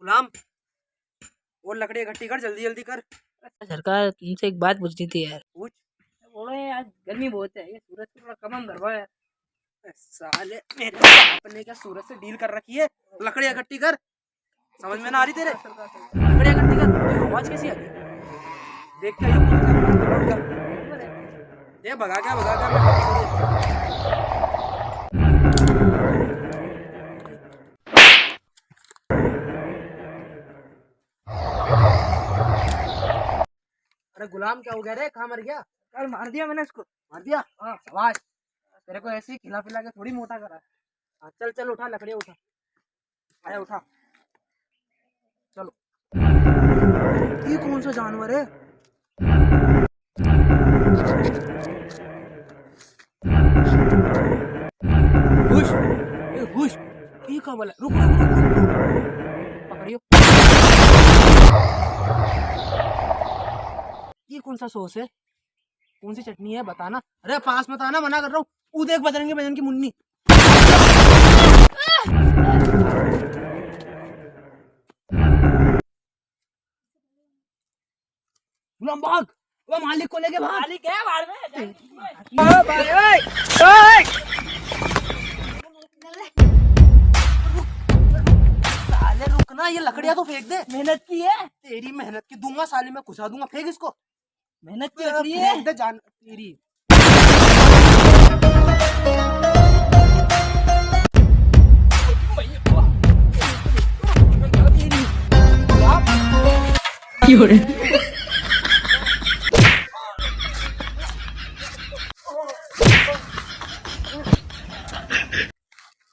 गुलाम, वो लकड़ी इकट्ठी कर, जल्दी जल्दी कर। सरकार तुमसे एक बात पूछनी थी यार। पूछ। बोलो यार, गर्मी बहुत है, ये सूरज से थोड़ा कम हम करवा यार। साले मेरे बाप ने क्या सूरज से डील कर रखी है? लकड़ी इकट्ठी कर, समझ में ना आ रही तेरे? लकड़ी इकट्ठी कर। आवाज कैसी आ रही है? देख के आइयो, ये भगा क्या। अरे गुलाम, क्या हो गया रे? कहाँ मर गया? कल मार दिया मैंने इसको। मार दिया? हाँ शाबाश। तेरे को ऐसे ही खिला पिला के थोड़ी मोटा करा है। हाँ चल चल, उठा लकड़ियाँ, उठा, आया उठा, चलो। ये कौन सा जानवर है? हुश, ए हुश, ये कहाँ वाला? रुक रुक रुक रुक रुक, पकड़ियो। ये कौन सा सॉस है? कौन सी चटनी है बताना? अरे पास मत आना, मना कर रहा हूँ। वो देख बजरंगी भाईजान की मुन्नी। गुलाम भाग, वो मालिक को लेके भाग। मालिक है बाहर में। साले रुकना, ये लकड़ियां तो फेंक दे। मेहनत की है, तेरी मेहनत की दूंगा साले, मैं घुसा दूंगा, फेंक इसको। मेहनत की लकड़ी है। फेंक दे जान तेरी।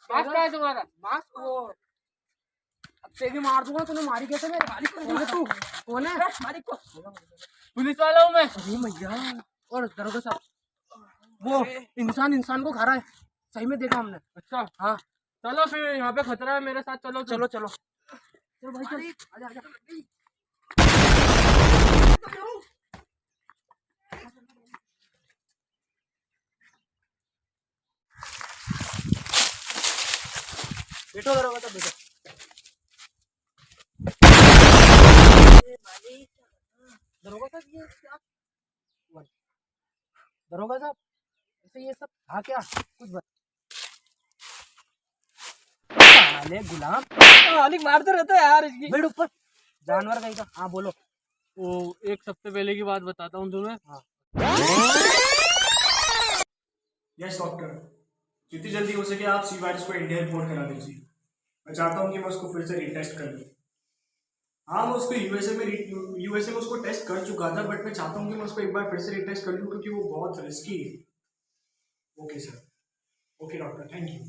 मास्क क्या है तुम्हारा? मास्क वो अब तेरी मार दूंगा। तूने मारी कैसे? मेरे मालिक को लेके तू कौन है? मालिक को पुलिस वाला हूँ मैं। अरे मैया, और दरोगा साहब, वो इंसान को खा रहा है, सही में देखा हमने। अच्छा हाँ चलो फिर, यहाँ पे खतरा है मेरे साथ। चलो चलो चलो चलो भाई, चल आजा आजा। बैठो दरोगा साहब, बैठो। दरोगा साहब, ये क्या हुआ? दरोगा साहब, ऐसे ये सब था क्या? कुछ बता। साले गुलाम, मालिक मारते रहता है यार इसकी। बैठ ऊपर, जानवर कहीं का। हाँ बोलो। वो एक हफ्ते पहले की बात बताता हूँ तुम्हें। हाँ यस डॉक्टर, जितनी जल्दी हो सके आप सी वायरस को इंडिया रिपोर्ट करा दीजिए। मैं चाहता हूँ कि मैं उसको फिर से रीटेस्ट कर लूँ। हाँ, मैं उसको यूएसए में उसको टेस्ट कर चुका था, बट मैं चाहता हूँ कि मैं उसको एक बार फिर से रीटेस्ट कर लूँ, क्योंकि वो बहुत रिस्की है। Okay sir, okay doctor, thank you.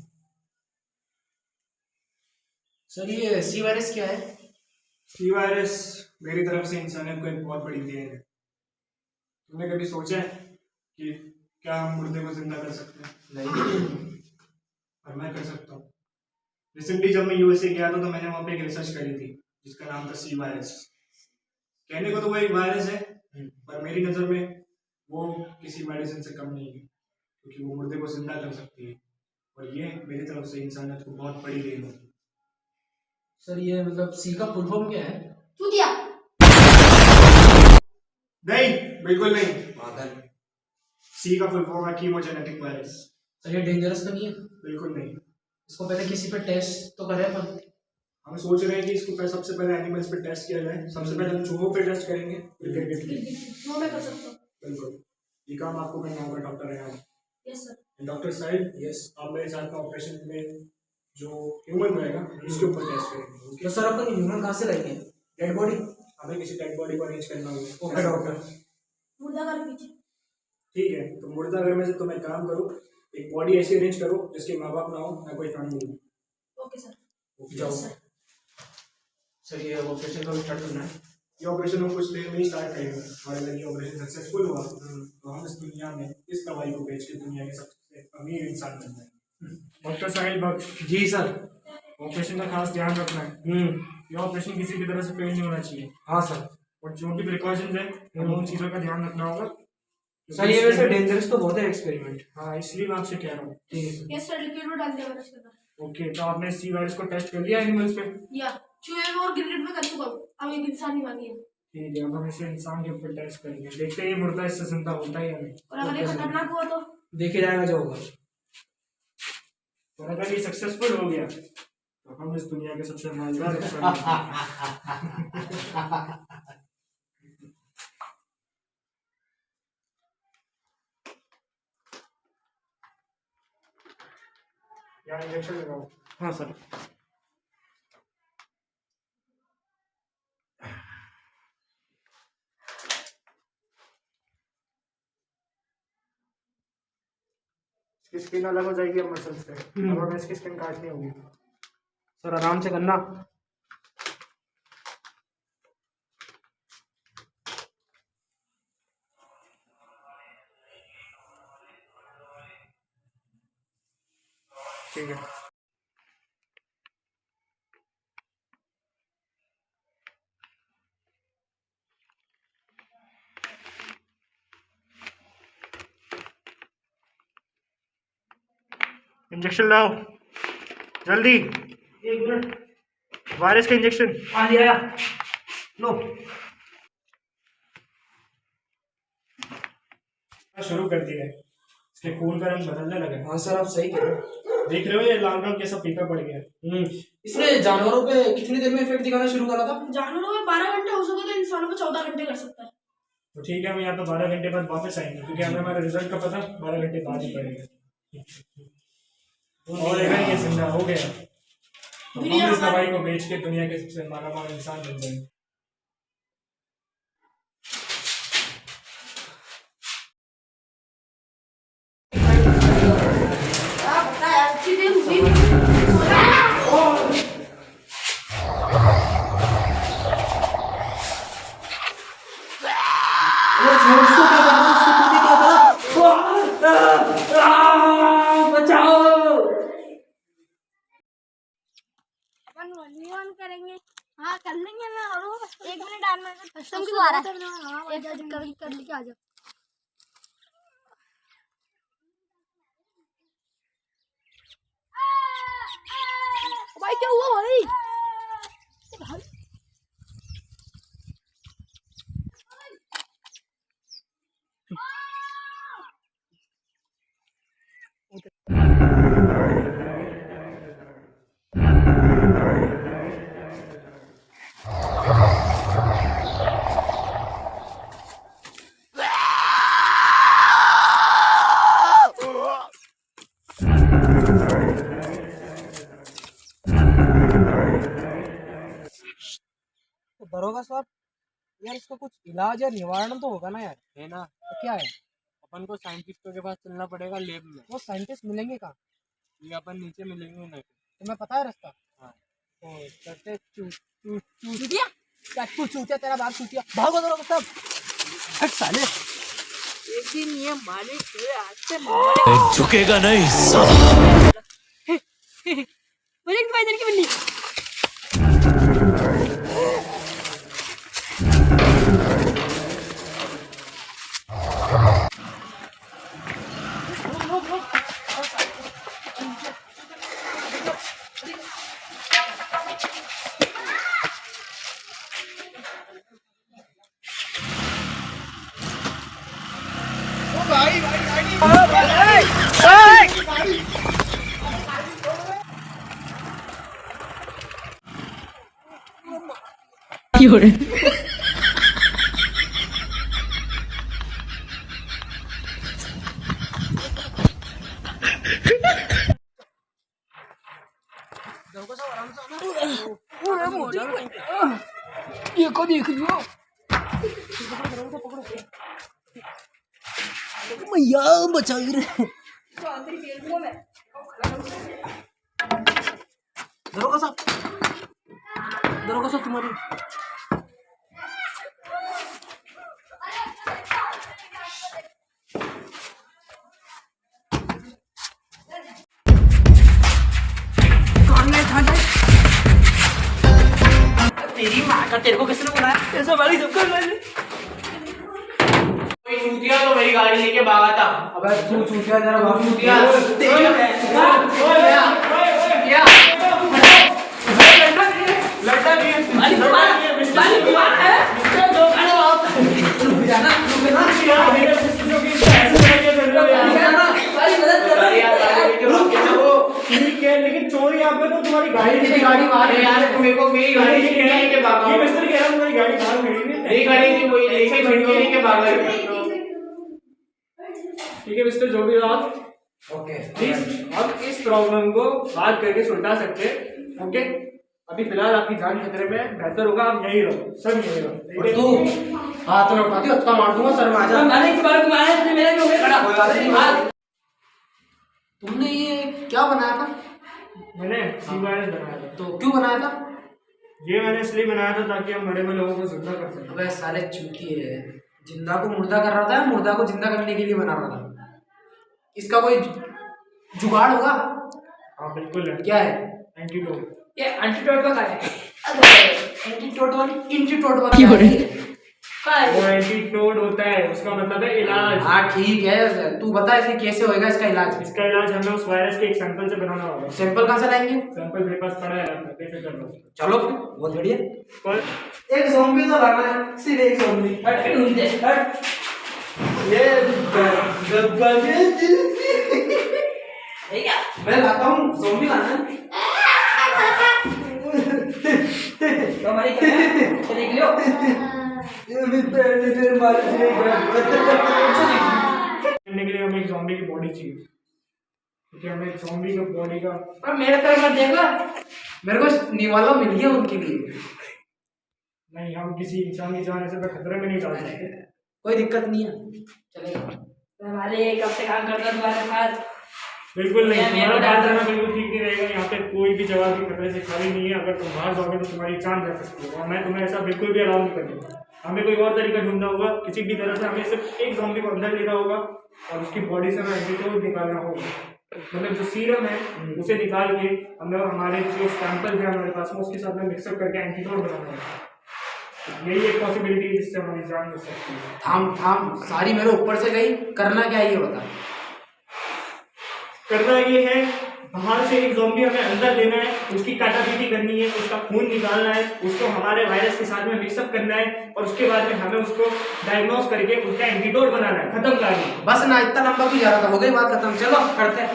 Sir ये सी वायरस क्या है? सी वायरस मेरी तरफ से इंसानियत को एक बहुत बड़ी देन है। तुमने कभी सोचा है कि क्या हम मुर्दे को जिंदा कर सकते हैं? नहीं। और मैं कर सकता हूँ। रिसेंटली जब मैं यूएसए गया था तो मैंने वहाँ पे एक रिसर्च करी थी जिसका नाम था सी वायरस। कहने को तो वो एक वायरस है, पर मेरी नज़र में वो किसी मेडिसिन से कम नहीं है, क्योंकि वो मुर्दे को जिंदा कर सकती है। और ये मेरी तरफ से इंसानियत को बहुत बड़ी देन है। सर ये मतलब सी का फुल फॉर्म क्या है? चूतिया। नहीं, बिल्कुल नहीं। सी का फुल फॉर्म है कीमोजेनेटिक वायरस। सर ये डेंजरस तो नहीं है? बिल्कुल नहीं। इसको पहले किसी पे टेस्ट तो करे अपन? हम सोच रहे हैं कि इसको सबसे पहले एनिमल्स पे टेस्ट किया जाए। सबसे पहले हम चूहों पे टेस्ट करेंगे, फिर क्रिकेट पे। वो मैं कर सकता हूँ। बिल्कुल, ये काम आपको करना होगा doctor Rehan. Yes sir. Doctor Sahib, yes, आप मेरे साथ में ऑपरेशन में जो ह्यूमन रहेगा उसके ऊपर टेस्ट करेंगे। तो सर अपन ह्यूमन कहाँ से लाएंगे? Dead body? हमें किसी डेड बॉडी को अरेंज करना होगा। Okay doctor. मुर्दा घर पीछे। ठीक है, तो मुर्दा घर में से तुम एक काम करो, एक बॉडी ऐसी अरेंज करो जिसके माँ बाप ना हो, ना कोई फैमिली हो। Okay sir. जाओ। सर ये ऑपरेशन कब स्टार्ट करना है? ये ऑपरेशन हम कुछ देर में ही स्टार्ट करेंगे, और अगर ये ऑपरेशन सक्सेसफुल हुआ तो हम इस दुनिया में इस दवाई को बेच के दुनिया के सबसे अमीर इंसान बन जाएंगे। डॉक्टर साहिब। जी सर। ऑपरेशन का खास ध्यान रखना है। ये ऑपरेशन किसी भी तरह से फेल नहीं होना चाहिए। हाँ सर। और जो भी प्रिकॉशंस है हमें उन चीज़ों का ध्यान रखना होगा। सर ये वैसे डेंजरस तो बहुत है एक्सपेरिमेंट। हाँ, इसलिए मैं आपसे कह रहा हूँ। ठीक है। यस सर, लिक्विड में डाल दिया मैंने उसके अंदर। ओके, तो आपने सी वायरस को टेस्ट कर लिया एनिमल्स पे? या चूहे में और क्रिकेट में कर चुका हूँ, अब एक इंसानी बाकी है। ठीक है, अब हम इसे इंसान के ऊपर टेस्ट करेंगे, देखते हैं ये मुर्दा इससे जिंदा होता है या नहीं। और अगर ये खतरनाक हुआ तो देखे जाएगा जो होगा। और अगर ये सक्सेसफुल हो गया तो हम इस दुनिया के सबसे मालदार इंसान यार इंजेक्शन लगाओ। हाँ सर। इसकी स्किन अलग हो जाएगी अब मसल्स से, अब हमें इसकी स्किन काटनी होगी। सर आराम से करना। ठीक है। इंजेक्शन लाओ जल्दी, 1 मिनट। वायरस का इंजेक्शन। आ लिया लो। शुरू कर दिया है, इसके खून का रंग बदलने लगा है। हाँ सर, आप सही कह रहे हो। देख रहे हो ये लाल रंग कैसा फीका पड़ गया है। इसने जानवरों पे कितनी देर में इफेक्ट दिखाना शुरू करा था? जानवरों में 12 घंटे हो सके तो इंसानों में 14 घंटे कर सकता है। तो ठीक है, हम यहाँ पे 12 घंटे बाद वापस आएंगे, क्योंकि हमें हमारा रिजल्ट का पता 12 घंटे बाद ही पड़ेगा। और अगर ये जिंदा हो गया तो हम इस दवाई को बेच के दुनिया के सबसे मालामाल इंसान बन जाएंगे। अपन वन करेंगे। हाँ कर लेंगे ना। और 1 मिनट आना कस्टम क्यों आ रहा है? हाँ कर लेके आ जाओ। भाई क्या हुआ भाई? तो दरोगा साहब, यार इसका कुछ इलाज या निवारण तो होगा ना यार? है ना, तो क्या है? अपन को साइंटिस्टों के पास चलना पड़ेगा लैब में। वो साइंटिस्ट मिलेंगे कहाँ? ये अपन नीचे मिलेंगे ना। तुम्हें पता है रास्ता? हाँ। तो चलते चूतिया क्या चूतिया, तेरा बाप चूतिया। भागो दरोगा साहब, हट साले। एक दिन ये मालिक तेरे हाथ से झुकेगा नहीं साला। मुझे की बल्ली। दरोगा साहब आराम से आना। ये को देख लो। मैया बचा रे। दरोगा साहब, दरोगा साहब तुम्हारी तेरी माँ का, तेरे को किसने बुलाया? ऐसा वाली सबका कोई चूतिया तो मेरी गाड़ी लेके भागा था। अबे तू चूतिया, तेरा बाप चूतिया। लड़ना नहीं है, मालिक लड़ना कुमार, नहीं है, मिस्टर मालिक कुमार है। मिस्टर जो खड़े हो आप। यार मेरे मिस्टर की ऐसे लड़के कर रहे हो यार। मालिक मदद कर रहा है यार। ठीक है, लेकिन चोरी यहाँ पे तो तुम्हारी गाड़ी मेरी गाड़ी बाहर है यार, मेरे को मेरी गाड़ी ये लेके के भागा। ये मिस्टर कह रहा है तुम्हारी गाड़ी बाहर खड़ी हुई है। मेरी गाड़ी थी वही लेके के भागा। ठीक है मिस्टर, जो भी हो आप ओके प्लीज अब इस प्रॉब्लम को बात करके सुलझा सकते हैं। ओके, अभी फिलहाल आपकी जान खतरे में, बेहतर होगा आप यहीं रहो, सब यहीं रहो। ठीक है? तू हाथ में उठा दियो, अत्ता मार दूंगा सर में, आजा। मालिक कुमार है, तुमने मेरे क्यों में खड़ा? कोई बात नहीं, तुमने ये क्या बनाया था? मैंने सी वायरस बनाया था। तो क्यों बनाया था? ये मैंने इसलिए बनाया था ताकि हम मरे हुए लोगों को जिंदा कर सकें। अबे साले चूतिए है, जिंदा को मुर्दा कर रहा था, मुर्दा को जिंदा करने के लिए बना रहा था। इसका कोई जुगाड़ होगा? हाँ बिल्कुल है। क्या है? एंटीडोट। ये एंटीडोट का है। एंटीटोट वाली इंटीटोट वाली क्या वो है? एंटीडोट होता है, उसका मतलब है इलाज। हाँ ठीक है, तू बता इसे कैसे होएगा इसका इलाज? इसका इलाज हमें उस वायरस के एक सैंपल से बनाना होगा। सैंपल कहाँ से लाएंगे? सैंपल मेरे पास पड़ा है, बेफिक्र रहो। चलो फिर, बहुत बढ़िया। पर एक ज़ॉम्बी तो लाना है, सिर्फ एक ज़ॉम्बी। हट के ढूंढ दे, हट। ये डब्बा के दिल से है क्या? मैं लाता हूँ, ज़ॉम्बी लाना है। तो हमारी क्या है? ये देख लियो। ये भी पहले दिन मार देगा। करने के लिए हमें एक ज़ॉम्बी की बॉडी चाहिए, क्योंकि हमें एक ज़ॉम्बी का बॉडी का पर मेरे तरफ मत देखो। मेरे को निवाला मिल गया उनके लिए, नहीं, हम किसी इंसान की जान ऐसे खतरे में नहीं डाल सकते। कोई दिक्कत नहीं है, चलेगा। हमारे कब से काम करता तुम्हारे साथ? बिल्कुल नहीं, मैं तुम्हारा बता बात दूं। करना बिल्कुल ठीक नहीं रहेगा। यहाँ पे कोई भी जगह भी खतरे से खाली नहीं है। अगर तुम बाहर जाओगे तो तुम्हारी जान जा सकती है, और मैं तुम्हें ऐसा बिल्कुल भी अलाउ नहीं करूँगा। हमें कोई और तरीका ढूंढना होगा, किसी भी तरह से हमें सिर्फ एक ज़ॉम्बी को अंदर लेना होगा और उसकी बॉडी से हमें एंटीडोट निकालना होगा। मतलब जो सीरम है उसे निकाल के हमें हमारे जो सैंपल है हमारे पास में उसके साथ में मिक्सअप करके एंटीडोट बनाना होगा। यही एक पॉसिबिलिटी है जिससे हमारी जान बच सकती है। थाम थाम, सारी मेरे ऊपर से गई, करना क्या है ये बता। करना ये है, बाहर से एक ज़ॉम्बी हमें अंदर लेना है, उसकी काटापीटी करनी है, उसका खून निकालना है, उसको हमारे वायरस के साथ में मिक्सअप करना है, और उसके बाद में हमें उसको डायग्नोस करके उसका एंटीडोट बनाना है, खत्म करना है। बस ना, इतना लंबा क्यों जा रहा था, हो गई बात खत्म, चलो करते हैं।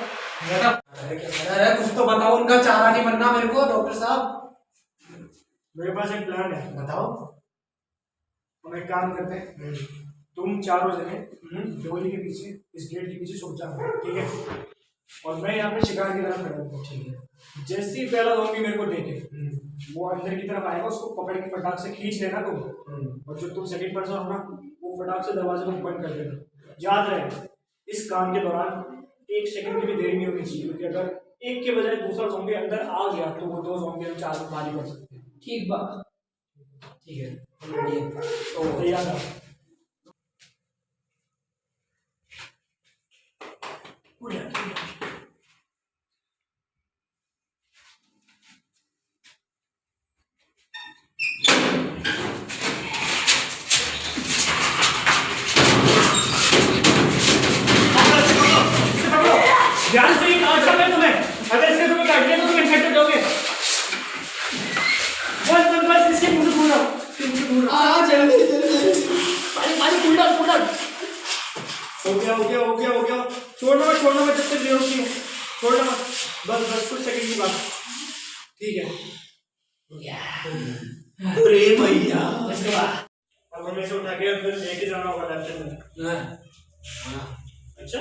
अरे कुछ तो बताओ, उनका चारा नहीं बनना मेरे को डॉक्टर साहब। मेरे पास एक प्लान है, बताओ। हम एक काम करते हैं, तुम चारों जने डोली के पीछे, इस गेट के पीछे छुप जाओ, ठीक है? और मैं यहाँ पे शिकार की तरफ खड़ा हूँ, ठीक है? जैसे ही पहला ज़ॉम्बी मेरे को देखे, वो अंदर की तरफ आएगा, उसको पकड़ के फटाक से खींच लेना तुम, और जो तुम सेकंड पर्सन हो ना, वो फटाक से दरवाजे को बंद कर देना। याद रहे, इस काम के दौरान 1 सेकंड की भी देरी नहीं होनी चाहिए, क्योंकि अगर एक के बजाय दूसरा ज़ॉम्बी अंदर आ गया तो वो 2 ज़ॉम्बी हम 4 मारी कर सकते हैं। ठीक बात। ठीक है, रेडी है। तो तैयार है? ध्यान से ही काट सकते तुम्हें, अगर इससे तुम्हें काट दिया तो तुम इन्फेक्ट हो जाओगे। बस बस बस, इसके मुंह से पूरा, इसके मुंह से पूरा। मालिक कूलर कूलर। हो गया हो गया हो गया हो गया, छोड़ना मत जब तक बेहोश नहीं हो, छोड़ना मत, बस बस कुछ सेकंड की बात, ठीक है? अरे भैया, अब हमें से उठा के अंदर लेके जाना होगा लैपटॉप में। अच्छा,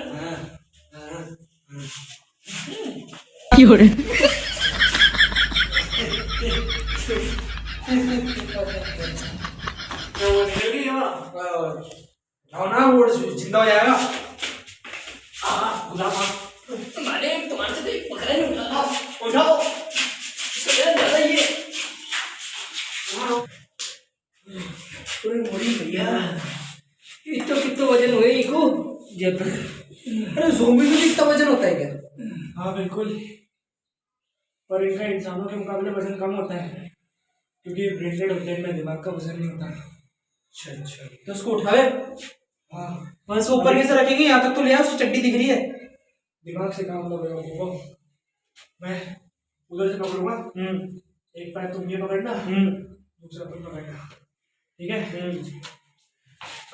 तो वो निकल गई हवा। जाओ ना, वो जिंदा हो जाएगा। उठा मार, मालिक तुम्हारे से तो एक पकड़ा नहीं उठा। उठाओ। सबसे ज्यादा ये कितना वजन हुए इको? अरे ज़ॉम्बी में भी इतना वजन होता है क्या? हाँ बिल्कुल, पर इनका इंसानों के मुकाबले वजन कम होता है, क्योंकि ब्रेसलेट होते हैं, इनमें दिमाग का वजन नहीं होता। अच्छा अच्छा, तो उसको उठावे, हाँ, वहां से ऊपर कैसे रखेंगे? यहाँ तक तो ले आओ, उसकी चड्डी दिख रही है। दिमाग से काम लो, मैं उधर से पकड़ूंगा, एक पैर तुम ये पकड़ना, दूसरा तुम पकड़ना, ठीक है?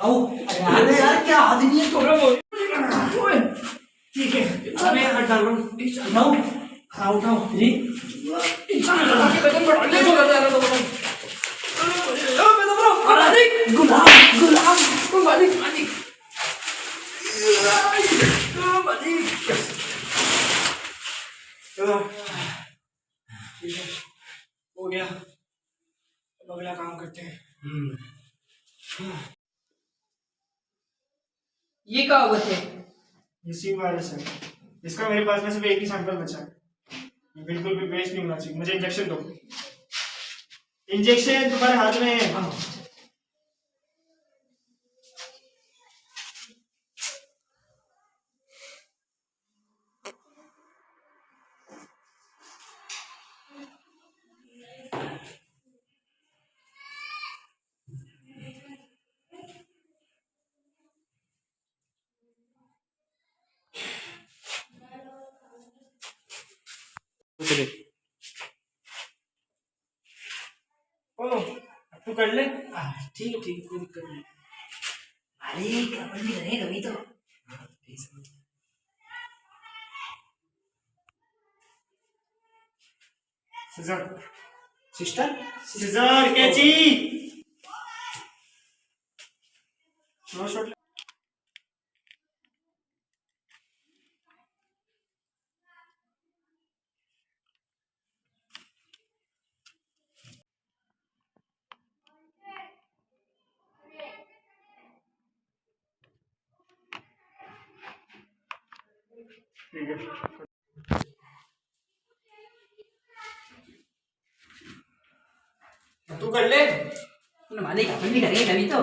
आओ। अरे यार क्या आदमी है तो। ठीक है, अबे हाथ डालो, उठाओ, हाँ उठाओ जी। गुलाम गुलाम मालिक मालिक मालिक। ठीक है, हो गया। अब अगला काम करते हैं। ये क्या हुआ थे? ये सी वायरस है, इसका मेरे पास में सिर्फ एक ही सैंपल बचा है। ये बिल्कुल भी वेस्ट नहीं होना चाहिए। मुझे इंजेक्शन दो। इंजेक्शन तुम्हारे हाथ में है। ओ, अब तू कर ले। ठीक है कोई दिक्कत नहीं। मालिक अपन भी करेंगे कभी तो। सीजर, सिस्टर सीजर, कैंची। No shot. ठीक है, तू कर ले। मालिक अपन भी करेंगे कभी तो।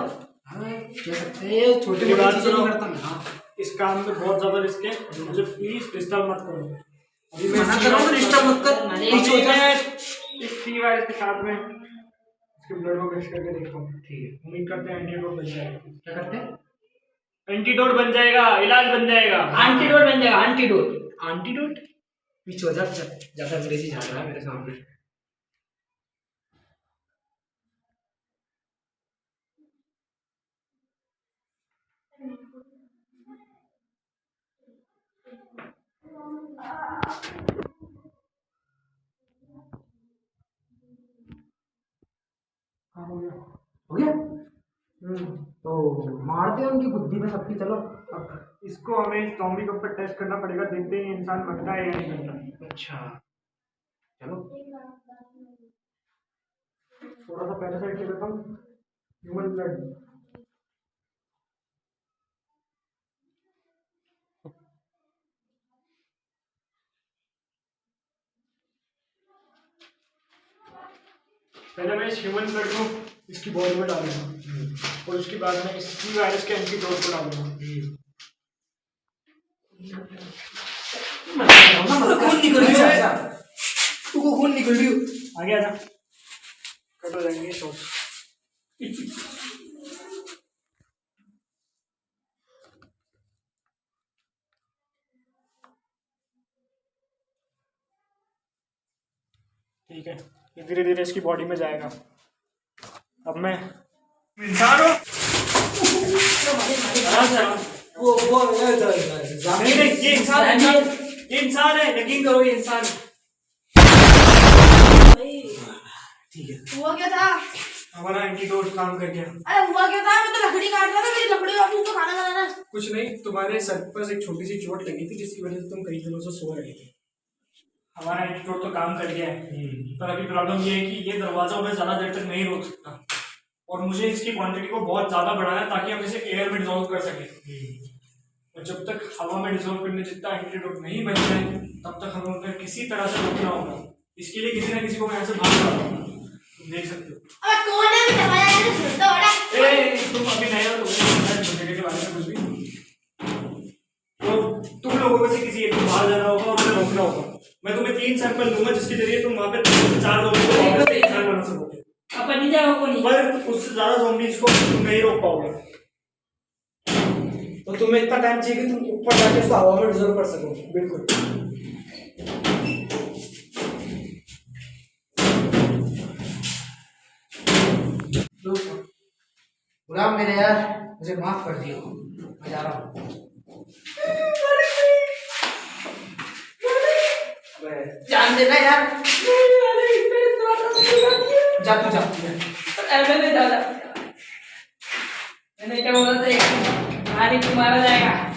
हाँ कह सकते हैं, छोटे ये बात मोटे चीजें सुनो। नहीं करता मैं। हाँ इस काम में बहुत ज्यादा रिस्क है, मुझे प्लीज डिस्टर्ब मत करो। अभी मैं मना कर रहा हूँ, डिस्टर्ब मत कर। मालिक, पीछे हो जा। इस सी वायरस के साथ में इसके ब्लड को टेस्ट करके देखता हूँ। ठीक है, उम्मीद करते हैं एंटीडोट बन जाएगा। क्या करते हैं? एंटीडोट बन जाएगा, इलाज बन जाएगा। एंटीडोट बन जाएगा, एंटीडोट। एंटीडोट? पीछे हो जा, ज्यादा अंग्रेजी झाड़ रहा है मेरे सामने। हाँ, हो गया। हो गया? तो मारते हैं उनकी बुद्धि में सबकी। चलो अब इसको हमें इस ज़ॉम्बी के ऊपर टेस्ट करना पड़ेगा, देखते हैं इंसान बनता है या नहीं बनता। अच्छा चलो। थोड़ा सा पैरासाइट के देता हूँ, ह्यूमन ब्लड। पहले मैं इस ह्यूमन ब्लड को इसकी बॉडी में डालूंगा और उसके बाद में इसी वायरस के एंटीडोट को डालूंगा। खून निकल रही है, तू को खून निकल रही हो। आगे आजा, कट हो जाएंगे शॉट। ठीक है, ये धीरे धीरे इसकी बॉडी में जाएगा। अब मैं इंसान हूँ। वो नहीं नहीं, ये इंसान है, ये इंसान है, यकीन करो ये इंसान है। ठीक है। हुआ क्या था? हमारा एंटीडोट काम कर गया। अरे हुआ क्या था? मैं तो लकड़ी काट रहा था, मेरी लकड़ी वापस तो खाना बनाना है। कुछ नहीं, तुम्हारे सर पर एक छोटी सी चोट लगी थी जिसकी वजह से तुम कई दिनों से सो रहे थे। हमारा एंटीडोट तो काम कर गया है, पर अभी प्रॉब्लम ये है कि ये दरवाजा मैं ज्यादा देर तक नहीं रोक सकता और मुझे इसकी क्वांटिटी को बहुत ज्यादा बढ़ाना है ताकि हम इसे एयर में डिजोल्व कर सकें। और जब तक हवा में डिजोल्व करने जितना एंटीडोट नहीं बन जाए तब तक हमें उन्हें किसी तरह से रोकना होगा। इसके लिए किसी ना किसी को मैं यहाँ से भाग रहा हूँ, तुम देख सकते हो। अब कौन है भी दबाया है तो सुनता हो रहा है। तुम अभी नए हो, तुम्हें के बारे में कुछ भी तो तुम लोगों में से किसी एक को बाहर जाना होगा और उन्हें रोकना होगा। मैं तुम्हें 3 सैंपल दूंगा जिसके जरिए तुम वहाँ पे 3 से 4 लोगों को वापस से इंसान बना सकोगे। अपन नहीं जाओ को नहीं। पर उससे ज्यादा ज़ॉम्बीज़ को तुम नहीं रोक पाओगे। तो तुम्हें इतना टाइम चाहिए कि तुम ऊपर जाके उसको हवा में डिजोल्व कर सको। बिल्कुल। गुलाम मेरे यार, मुझे माफ कर दियो, मैं जा रहा हूँ। जान देना यार, जा तू जा। मैंने क्या बोला था, तुम्हारा जाएगा।